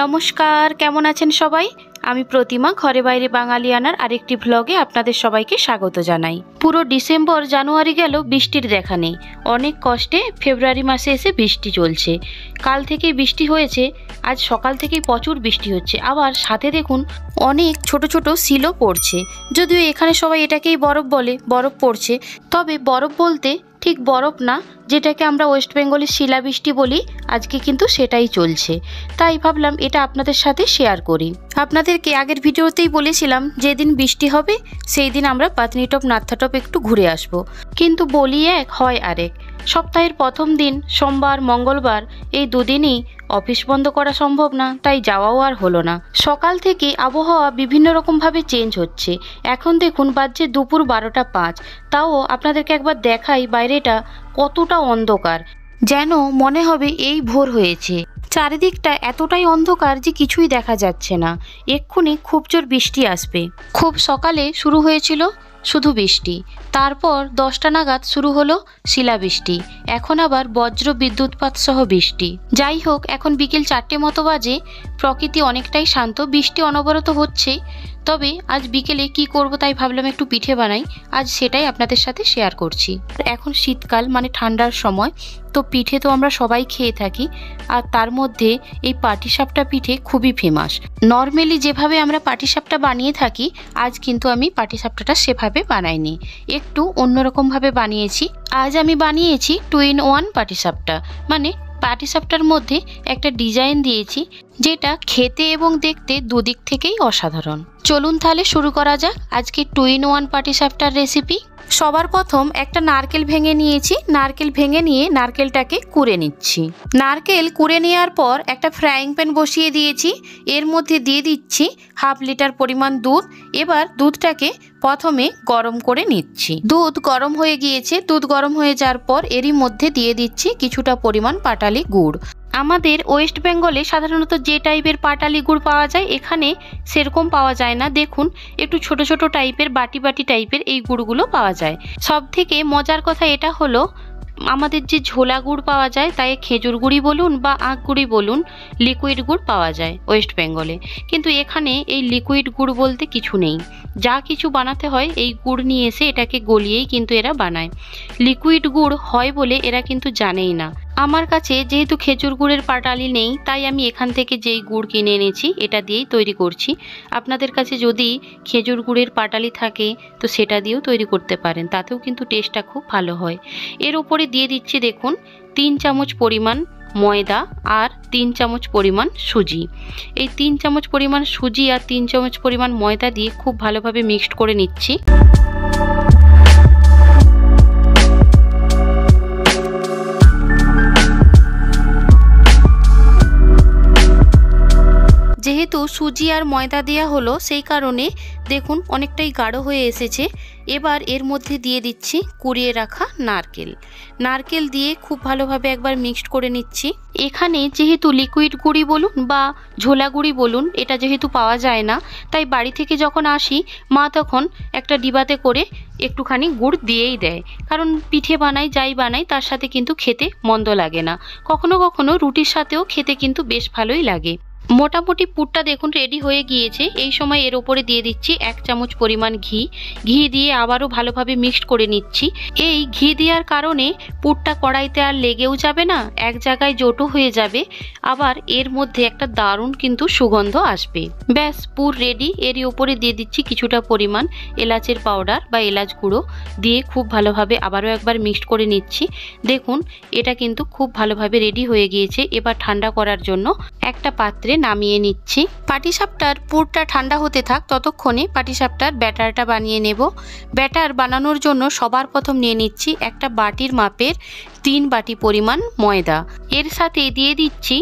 নমস্কার, কেমন আছেন সবাই? আমি প্রতিমা ঘরে বাইরে বাঙালিয়ানার আরেকটি ব্লগে আপনাদের সবাইকে স্বাগত জানাই। পুরো ডিসেম্বর জানুয়ারি গেল, বৃষ্টির দেখা নেই। অনেক কষ্টে ফেব্রুয়ারি মাসে এসে বৃষ্টি চলছে। কাল থেকেই বৃষ্টি হয়েছে, আজ সকাল থেকেই প্রচুর বৃষ্টি হচ্ছে। আবার সাথে দেখুন অনেক ছোট ছোট শিলও পড়ছে। যদিও এখানে সবাই এটাকেই বরফ বলে, বরফ পড়ছে। তবে বরফ বলতে ঠিক বরফ না, যেটাকে আমরা ওয়েস্ট বেঙ্গলের শিলাবৃষ্টি বলি, আজকে কিন্তু সেটাই চলছে। তাই ভাবলাম এটা আপনাদের সাথে শেয়ার করি। আপনাদেরকে আগের ভিডিওতেই বলেছিলাম যেদিন বৃষ্টি হবে সেই দিন আমরা পাতনিটপ নাথ্যাটপ একটু ঘুরে আসব। কিন্তু বলি এক, হয় আরেক। সপ্তাহের প্রথম দিন সোমবার মঙ্গলবার এই দুদিনই অফিস বন্ধ করা সম্ভব না, তাই যাওয়াও আর হলো না। সকাল থেকে আবহাওয়া বিভিন্ন রকমভাবে চেঞ্জ হচ্ছে। এখন দেখুন বাজছে দুপুর 12টা 5। তাও আপনাদেরকে একবার দেখাই বাইরেটা কতটা অন্ধকার, যেন মনে হবে এই ভোর হয়েছে। চারিদিকটা এতটাই অন্ধকার যে কিছুই দেখা যাচ্ছে না। এক্ষুনি খুব জোর বৃষ্টি আসবে। খুব সকালে শুরু হয়েছিল শুধু বৃষ্টি, তারপর 10টা নাগাদ শুরু হলো শিলাবৃষ্টি, এখন আবার বজ্র বিদ্যুৎপাত সহ বৃষ্টি। যাই হোক, এখন বিকেল 4টে মতো বাজে, প্রকৃতি অনেকটাই শান্ত, বৃষ্টি অনবরত হচ্ছে। তবে আজ বিকেলে কি করব তাই ভাবলাম একটু পিঠে বানাই, আজ সেটাই আপনাদের সাথে শেয়ার করছি। এখন শীতকাল মানে ঠান্ডার সময়, তো পিঠে তো আমরা সবাই খেয়ে থাকি, আর তার মধ্যে এই পাটিসাপটা পিঠে খুবই ফেমাস। নর্মালি যেভাবে আমরা পাটিসাপটা বানিয়ে থাকি, আজ কিন্তু আমি পাটিসাপটাটা সেভাবে বানাইনি, একটু অন্যরকমভাবে বানিয়েছি। আজ আমি বানিয়েছি 2 in 1 পাটিসাপটা, মানে পাটিসাপটার মধ্যে একটা ডিজাইন দিয়েছি, যেটা খেতে এবং দেখতে দুদিক থেকেই অসাধারণ। চলুন তাহলে শুরু করা যাক আজকে 2 in 1 পাটিসাপটার রেসিপি। সবার প্রথম একটা নারকেল ভেঙে নিয়েছি। নারকেল ভেঙে নিয়ে নারকেলটাকে কুড়ে নিচ্ছি। নারকেল কুড়ে নেওয়ার পর একটা ফ্রাইং প্যান বসিয়ে দিয়েছি। এর মধ্যে দিয়ে দিচ্ছি 1/2 লিটার পরিমাণ দুধ। এবার দুধটাকে প্রথমে গরম করে নিচ্ছি। দুধ গরম হয়ে গিয়েছে। দুধ গরম হয়ে যাওয়ার পর এরই মধ্যে দিয়ে দিচ্ছি কিছুটা পরিমাণ পাটালি গুড়। আমাদের ওয়েস্ট বেঙ্গলে সাধারণত যে টাইপের পাটালি গুড় পাওয়া যায়, এখানে সেরকম পাওয়া যায় না। দেখুন একটু ছোট ছোট টাইপের, বাটি বাটি টাইপের এই গুড়গুলো পাওয়া যায়। সব থেকে মজার কথা এটা হলো, আমাদের যে ঝোলা গুড় পাওয়া যায়, তাই খেজুর গুড়ি বলুন বা আখ গুড়ি বলুন, লিকুইড গুড় পাওয়া যায় ওয়েস্ট বেঙ্গলে। কিন্তু এখানে এই লিকুইড গুড় বলতে কিছু নেই। যা কিছু বানাতে হয় এই গুড় নিয়ে এসে এটাকে গলিয়েই কিন্তু এরা বানায়। লিকুইড গুড় হয় বলে এরা কিন্তু জানেই না। আমার কাছে যেহেতু খেজুর গুড়ের পাটালি নেই, তাই আমি এখান থেকে যেই গুড় কিনে এনেছি এটা দিয়েই তৈরি করছি। আপনাদের কাছে যদি খেজুর গুড়ের পাটালি থাকে তো সেটা দিয়েও তৈরি করতে পারেন, তাতেও কিন্তু টেস্টটা খুব ভালো হয়। এর উপরে দিয়ে দিচ্ছি দেখুন 3 চামচ পরিমাণ ময়দা আর 3 চামচ পরিমাণ সুজি। এই 3 চামচ পরিমাণ সুজি আর 3 চামচ পরিমাণ ময়দা দিয়ে খুব ভালোভাবে মিক্সড করে নিচ্ছি। যেহেতু সুজি আর ময়দা দেওয়া হলো, সেই কারণে দেখুন অনেকটাই গাঢ় হয়ে এসেছে। এবার এর মধ্যে দিয়ে দিচ্ছি কুড়িয়ে রাখা নারকেল। নারকেল দিয়ে খুব ভালোভাবে একবার মিক্সড করে নিচ্ছি। এখানে যেহেতু লিকুইড গুড়ি বলুন বা ঝোলা গুড়ি বলুন, এটা যেহেতু পাওয়া যায় না, তাই বাড়ি থেকে যখন আসি মা তখন একটা ডিবাতে করে একটুখানি গুড় দিয়েই দেয়। কারণ পিঠে বানাই যাই বানাই তার সাথে কিন্তু খেতে মন্দ লাগে না। কখনো কখনো রুটির সাথেও খেতে কিন্তু বেশ ভালোই লাগে। মোটামুটি পুরটা দেখুন রেডি হয়ে গিয়েছে। এই সময় এর ওপরে দিয়ে দিচ্ছি 1 চামচ পরিমাণ ঘি। ঘি দিয়ে আবারও ভালোভাবে মিক্সড করে নিচ্ছি। এই ঘি দেওয়ার কারণে পুরটা কড়াইতে আর লেগেও যাবে না, এক জায়গায় জোটো হয়ে যাবে। আবার এর মধ্যে একটা দারুণ কিন্তু সুগন্ধ আসবে। ব্যাস, পুর রেডি। এরই ওপরে দিয়ে দিচ্ছি কিছুটা পরিমাণ এলাচের পাউডার বা এলাচ গুঁড়ো দিয়ে খুব ভালোভাবে আবারও একবার মিক্সড করে নিচ্ছি। দেখুন এটা কিন্তু খুব ভালোভাবে রেডি হয়ে গিয়েছে। এবার ঠান্ডা করার জন্য একটা পাত্রে নামিয়ে নিচ্ছি। পাটিসাপটার পুরটা ঠান্ডা হতে থাক, ততক্ষণে পাটিসাপটার ব্যাটারটা বানিয়ে নেব। ব্যাটার বানানোর জন্য সবার প্রথম নিয়ে নিচ্ছি একটা বাটির মাপের 3 বাটি পরিমাণ ময়দা। এর সাথে দিয়ে দিচ্ছি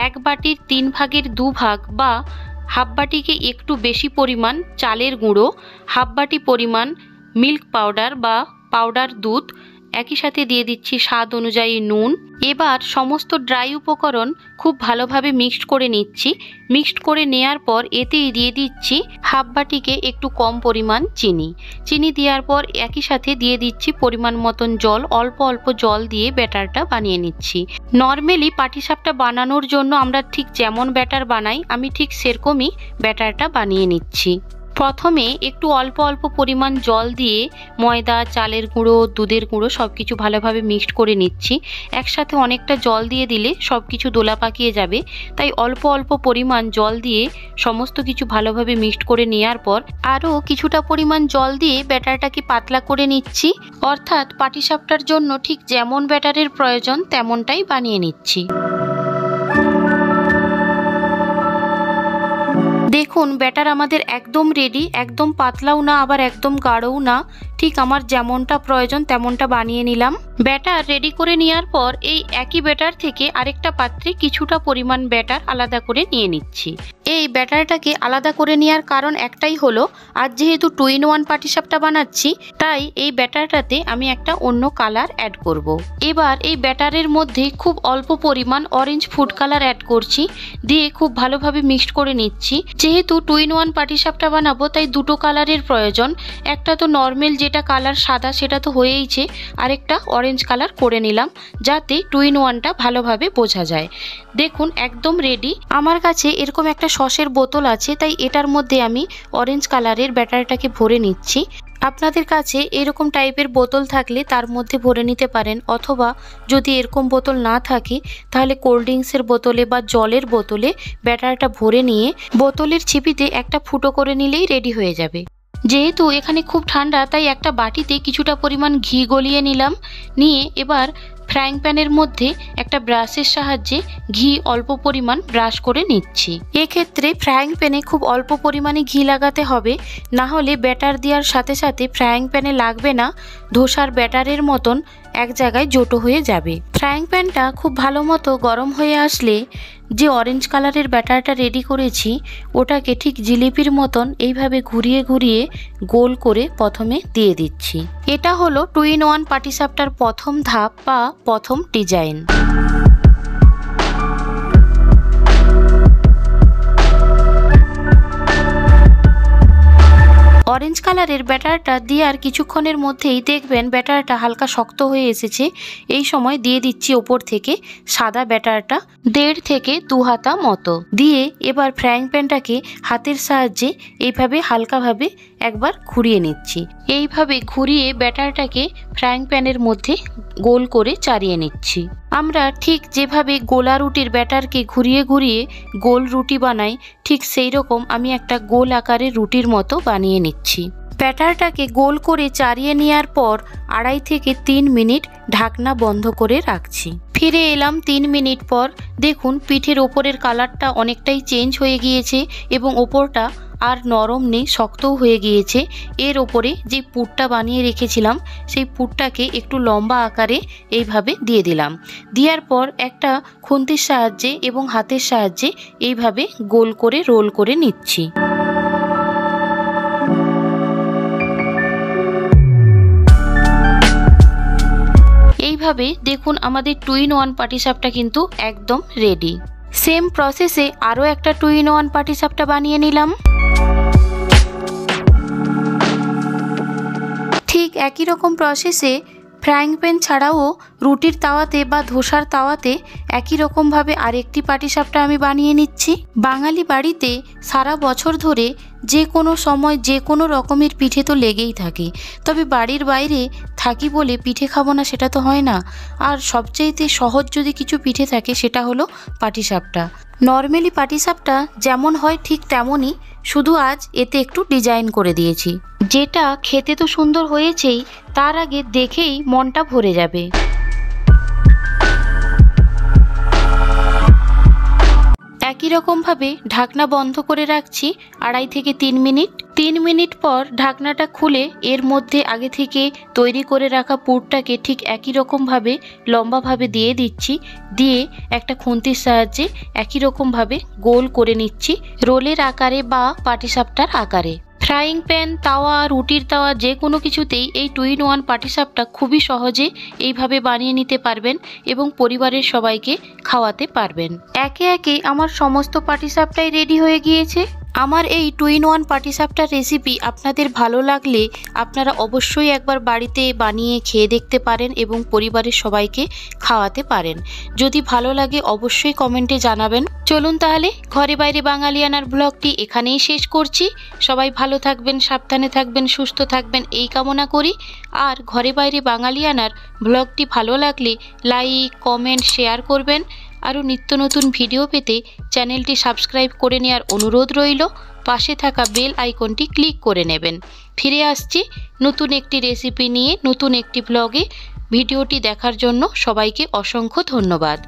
1 বাটির 3 ভাগের 2 ভাগ বা 1/2 বাটিকে একটু বেশি পরিমাণ চালের গুঁড়ো, 1/2 বাটি পরিমাণ মিল্ক পাউডার বা পাউডার দুধ, একই সাথে দিয়ে দিচ্ছি স্বাদ অনুযায়ী নুন। এবার সমস্ত ড্রাই উপকরণ খুব ভালোভাবে মিক্সড করে নিচ্ছি। মিক্সড করে নেওয়ার পর এতেই দিয়ে দিচ্ছি হাফ বাটিকে একটু কম পরিমাণ চিনি। চিনি দেওয়ার পর একই সাথে দিয়ে দিচ্ছি পরিমাণ মতন জল। অল্প অল্প জল দিয়ে ব্যাটারটা বানিয়ে নিচ্ছি। নর্মালি পাটিসাপটা বানানোর জন্য আমরা ঠিক যেমন ব্যাটার বানাই আমি ঠিক সেরকমই ব্যাটারটা বানিয়ে নিচ্ছি। প্রথমে একটু অল্প অল্প পরিমাণ জল দিয়ে ময়দা, চালের গুঁড়ো, দুধের গুঁড়ো সব কিছু ভালোভাবে মিক্সড করে নিচ্ছি। একসাথে অনেকটা জল দিয়ে দিলে সব কিছু দোলা পাকিয়ে যাবে, তাই অল্প অল্প পরিমাণ জল দিয়ে সমস্ত কিছু ভালোভাবে মিক্সড করে নেওয়ার পর আরও কিছুটা পরিমাণ জল দিয়ে ব্যাটারটাকে পাতলা করে নিচ্ছি। অর্থাৎ পাটিসাপটার জন্য ঠিক যেমন ব্যাটারের প্রয়োজন তেমনটাই বানিয়ে নিচ্ছি। দেখুন ব্যাটার আমাদের একদম রেডি, একদম পাতলাও না আবার একদম গাঢ়ও না, ঠিক আমার যেমনটা প্রয়োজন তেমনটা বানিয়ে নিলাম। ব্যাটার রেডি করে নেওয়ার পর এই একই ব্যাটার থেকে আরেকটা পাত্রে কিছুটা পরিমাণ ব্যাটার আলাদা করে নিয়ে নিচ্ছি। এই ব্যাটারটাকে আলাদা করে নেওয়ার কারণ একটাই হলো, আজ যেহেতু 2 in 1 পাটিসাপটা বানাচ্ছি তাই এই ব্যাটারটাতে আমি একটা অন্য কালার অ্যাড করব। এবার এই ব্যাটারের মধ্যে খুব অল্প পরিমাণ অরেঞ্জ ফুড কালার অ্যাড করছি, দিয়ে খুব ভালোভাবে মিক্সড করে নিচ্ছি। যেহেতু 2 in 1 পাটিসাপটা বানাবো তাই দুটো কালারের প্রয়োজন। একটা তো নর্মাল যেটা কালার সাদা সেটা তো হয়েইছে, আরেকটা অরেঞ্জ কালার করে নিলাম যাতে 2 in 1টা ভালোভাবে বোঝা যায়। দেখুন একদম রেডি। আমার কাছে এরকম একটা সসের বোতল আছে তাই এটার মধ্যে আমি অরেঞ্জ কালারের ব্যাটারটাকে ভরে নিচ্ছি। আপনাদের কাছে এরকম টাইপের বোতল থাকলে তার মধ্যে ভরে নিতে পারেন, অথবা যদি এরকম বোতল না থাকে তাহলে কোল্ড ড্রিঙ্কসের বোতলে বা জলের বোতলে ব্যাটারটা ভরে নিয়ে বোতলের ছিপিতে একটা ফুটো করে নিলেই রেডি হয়ে যাবে। যেহেতু এখানে খুব ঠান্ডা তাই একটা বাটিতে কিছুটা পরিমাণ ঘি গলিয়ে নিলাম। নিয়ে এবার ফ্রাইং প্যানের মধ্যে একটা ব্রাশের সাহায্যে ঘি অল্প পরিমাণ ব্রাশ করে নিচ্ছি। এক্ষেত্রে ফ্রাইং প্যানে খুব অল্প পরিমাণে ঘি লাগাতে হবে, না হলে ব্যাটার দেওয়ার সাথে সাথে ফ্রাইং প্যানে লাগবে না, ধোসার ব্যাটারের মতন এক জায়গায় জোটো হয়ে যাবে। ফ্রাইং প্যানটা খুব ভালো মতো গরম হয়ে আসলে যে অরেঞ্জ কালারের ব্যাটারটা রেডি করেছি ওটাকে ঠিক জিলিপির মতন এইভাবে ঘুরিয়ে ঘুরিয়ে গোল করে প্রথমে দিয়ে দিচ্ছি। এটা হলো 2 in 1 পাটিসাপটার প্রথম ধাপ বা প্রথম ডিজাইন। অরেঞ্জ কালারের ব্যাটারটা দেওয়ার কিছুক্ষণের মধ্যেই দেখবেন ব্যাটারটা হালকা শক্ত হয়ে এসেছে। এই সময় দিয়ে দিচ্ছি ওপর থেকে সাদা ব্যাটারটা 1.5 থেকে 2 হাতা মতো দিয়ে এবার ফ্রাইং প্যানটাকে হাতের সাহায্যে এইভাবে হালকাভাবে একবার ঘুরিয়ে নিচ্ছি। এইভাবে ঘুরিয়ে ব্যাটারটাকে ফ্রাইং প্যানের মধ্যে গোল করে চাড়িয়ে নিচ্ছি। আমরা ঠিক যেভাবে গোলা রুটির ব্যাটারকে ঘুরিয়ে ঘুরিয়ে গোল রুটি বানাই ঠিক সেই রকম আমি একটা গোল আকারের রুটির মতো বানিয়ে নিচ্ছি। ব্যাটারটাকে গোল করে চাড়িয়ে নেওয়ার পর 2.5 থেকে 3 মিনিট ঢাকনা বন্ধ করে রাখছি। ফিরে এলাম 3 মিনিট পর। দেখুন পিঠের ওপরের কালারটা অনেকটাই চেঞ্জ হয়ে গিয়েছে এবং ওপরটা আর নরম নেই, শক্তও হয়ে গিয়েছে। এর ওপরে যে পুরটা বানিয়ে রেখেছিলাম সেই পুরটাকে একটু লম্বা আকারে এইভাবে দিয়ে দিলাম। দেওয়ার পর একটা খুন্তির সাহায্যে এবং হাতের সাহায্যে এইভাবে গোল করে রোল করে নিচ্ছি। এইভাবে দেখুন আমাদের 2 in 1 পাটিসাপটা কিন্তু একদম রেডি। সেম প্রসেসে আরও একটা 2 in 1 পাটিসাপটা বানিয়ে নিলাম। ঠিক একই রকম প্রসেসে ফ্রাইং প্যান ছাড়াও রুটির তাওয়াতে বা ধোসার তাওয়াতে একই রকমভাবে আরেকটি পাটিসাপটা আমি বানিয়ে নিচ্ছি। বাঙালি বাড়িতে সারা বছর ধরে যে কোনো সময় যে কোনো রকমের পিঠে তো লেগেই থাকে, তবে বাড়ির বাইরে থাকি বলে পিঠে খাবো না সেটা তো হয় না। আর সবচাইতে সহজ যদি কিছু পিঠে থাকে সেটা হলো পাটিসাপটা। নর্মালি পাটিসাপটা যেমন হয় ঠিক তেমনই, শুধু আজ এতে একটু ডিজাইন করে দিয়েছি। যেটা খেতে তো সুন্দর হয়েছেই, তার আগে দেখেই মনটা ভরে যাবে। একই রকমভাবে ঢাকনা বন্ধ করে রাখছি 2.5 থেকে 3 মিনিট। 3 মিনিট পর ঢাকনাটা খুলে এর মধ্যে আগে থেকে তৈরি করে রাখা পুরটাকে ঠিক একই রকমভাবে লম্বাভাবে দিয়ে দিচ্ছি। দিয়ে একটা খুন্তির সাহায্যে একই রকমভাবে গোল করে নিচ্ছি রোলের আকারে বা পাটিসাপটার আকারে। ফ্রাইং প্যান, তাওয়া, রুটির তাওয়া যে কোনো কিছুতেই এই 2-in-1 পাটিসাপটা খুবই সহজে এইভাবে বানিয়ে নিতে পারবেন এবং পরিবারের সবাইকে খাওয়াতে পারবেন। একে একে আমার সমস্ত পাটিসাপটাই রেডি হয়ে গিয়েছে। আমার এই 2-in-1 পাটিসাপটার রেসিপি আপনাদের ভালো লাগলে আপনারা অবশ্যই একবার বাড়িতে বানিয়ে খেয়ে দেখতে পারেন এবং পরিবারের সবাইকে খাওয়াতে পারেন। যদি ভালো লাগে অবশ্যই কমেন্টে জানাবেন। চলুন তাহলে ঘরে বাইরে বাঙালিয়ানার ব্লগটি এখানেই শেষ করছি। সবাই ভালো থাকবেন, সাবধানে থাকবেন, সুস্থ থাকবেন এই কামনা করি। আর ঘরে বাইরে বাঙালিয়ানার ব্লগটি ভালো লাগলে লাইক, কমেন্ট, শেয়ার করবেন। আরও নিত্য নতুন ভিডিও পেতে চ্যানেলটি সাবস্ক্রাইব করে নেওয়ার অনুরোধ রইল। পাশে থাকা বেল আইকনটি ক্লিক করে নেবেন। ফিরে আসছি নতুন একটি রেসিপি নিয়ে, নতুন একটি ব্লগে। ভিডিওটি দেখার জন্য সবাইকে অসংখ্য ধন্যবাদ।